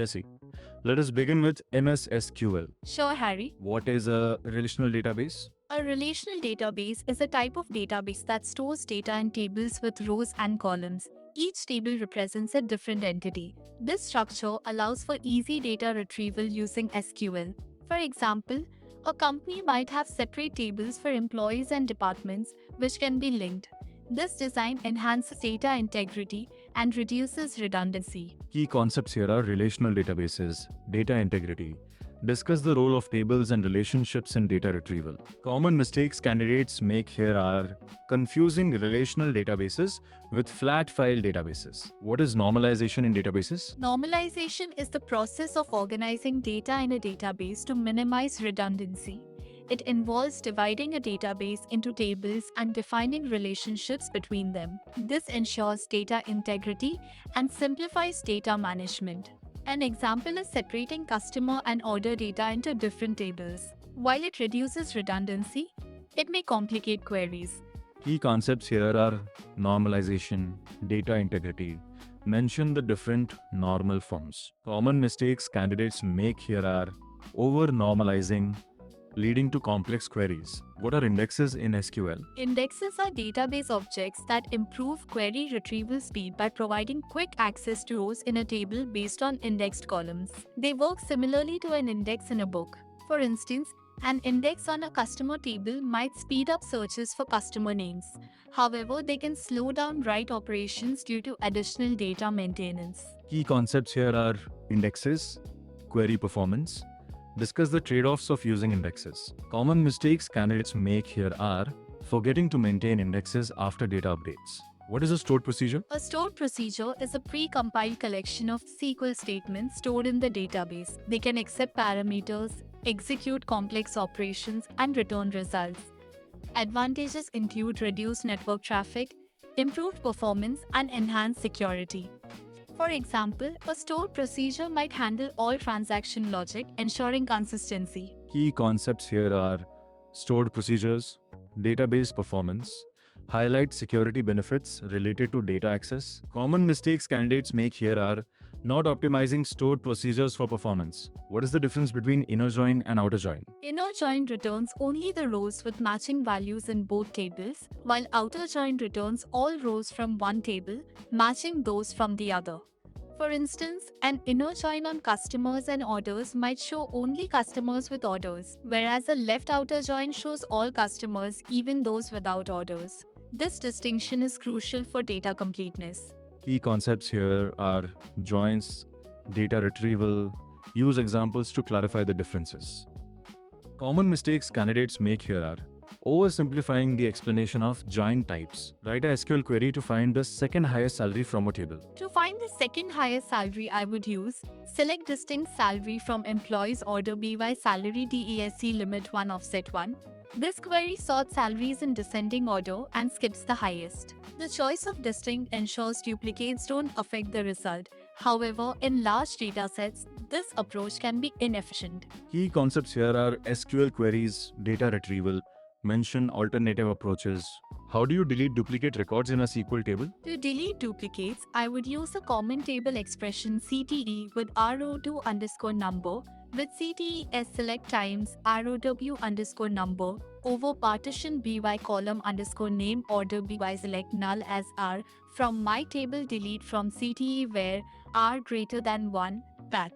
Jesse, let us begin with MS SQL. Sure, Harry. What is a relational database? A relational database is a type of database that stores data in tables with rows and columns. Each table represents a different entity. This structure allows for easy data retrieval using SQL. For example, a company might have separate tables for employees and departments which can be linked. This design enhances data integrity and reduces redundancy. Key concepts here are relational databases, data integrity. Discuss the role of tables and relationships in data retrieval. Common mistakes candidates make here are confusing relational databases with flat file databases. What is normalization in databases? Normalization is the process of organizing data in a database to minimize redundancy. It involves dividing a database into tables and defining relationships between them. This ensures data integrity and simplifies data management. An example is separating customer and order data into different tables. While it reduces redundancy, it may complicate queries. Key concepts here are normalization, data integrity. Mention the different normal forms. Common mistakes candidates make here are over-normalizing, leading to complex queries. What are indexes in SQL? Indexes are database objects that improve query retrieval speed by providing quick access to rows in a table based on indexed columns. They work similarly to an index in a book. For instance, an index on a customer table might speed up searches for customer names. However, they can slow down write operations due to additional data maintenance. Key concepts here are indexes, query performance. Discuss the trade-offs of using indexes. Common mistakes candidates make here are forgetting to maintain indexes after data updates. What is a stored procedure? A stored procedure is a pre-compiled collection of SQL statements stored in the database. They can accept parameters, execute complex operations, and return results. Advantages include reduced network traffic, improved performance, and enhanced security. For example, a stored procedure might handle all transaction logic, ensuring consistency. Key concepts here are stored procedures, database performance, highlight security benefits related to data access. Common mistakes candidates make here are not optimizing stored procedures for performance. What is the difference between inner join and outer join? Inner join returns only the rows with matching values in both tables, while outer join returns all rows from one table, matching those from the other. For instance, an inner join on customers and orders might show only customers with orders, whereas a left outer join shows all customers, even those without orders. This distinction is crucial for data completeness. Key concepts here are joins, data retrieval. Use examples to clarify the differences. Common mistakes candidates make here are oversimplifying the explanation of join types. Write a SQL query to find the second highest salary from a table. To find the second highest salary, I would use select distinct salary from employees order by salary DESC limit 1 offset 1. This query sorts salaries in descending order and skips the highest. The choice of distinct ensures duplicates don't affect the result. However, in large datasets, this approach can be inefficient. Key concepts here are SQL queries, data retrieval. Mention alternative approaches. How do you delete duplicate records in a SQL table? To delete duplicates, I would use a common table expression CTE with RO2 underscore number with CTE as select times ROW underscore number over partition BY column underscore name order BY select null as R from my table delete from CTE where R greater than 1 path.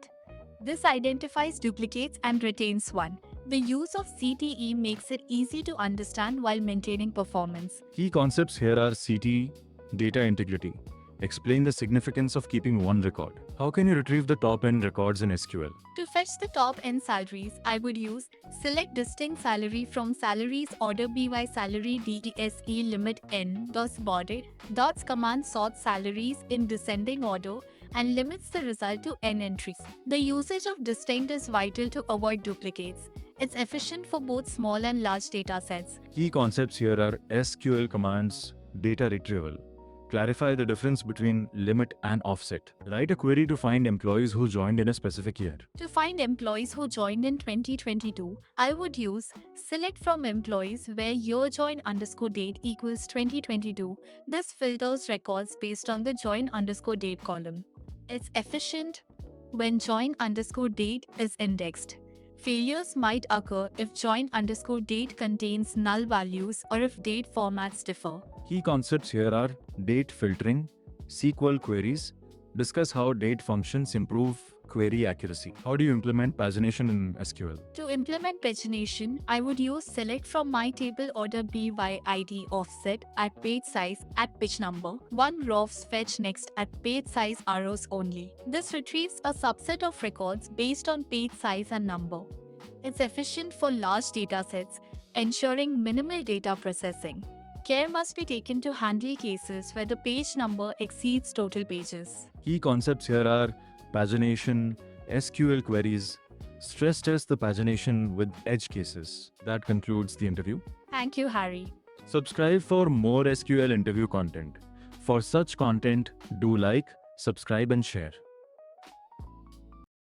This identifies duplicates and retains one. The use of CTE makes it easy to understand while maintaining performance. Key concepts here are CT, data integrity. Explain the significance of keeping one record. How can you retrieve the top n records in SQL? To fetch the top n salaries, I would use select distinct salary from salaries order by salary DESE limit n dots border dots command sorts salaries in descending order and limits the result to n entries. The usage of distinct is vital to avoid duplicates. It's efficient for both small and large data sets. Key concepts here are SQL commands, data retrieval. Clarify the difference between limit and offset. Write a query to find employees who joined in a specific year. To find employees who joined in 2022, I would use select from employees where year join underscore date equals 2022. This filters records based on the join underscore date column. It's efficient, when join_date is indexed. Failures might occur if join_date contains null values or if date formats differ. Key concepts here are date filtering, SQL queries, discuss how date functions improve query accuracy. How do you implement pagination in SQL? To implement pagination, I would use select from my table order BYID offset at page size at page number, one rows fetch next at page size arrows only. This retrieves a subset of records based on page size and number. It's efficient for large datasets, ensuring minimal data processing. Care must be taken to handle cases where the page number exceeds total pages. Key concepts here are pagination, SQL queries, stress test the pagination with edge cases. That concludes the interview. Thank you, Harry. Subscribe for more SQL interview content. For such content, do like, subscribe and share.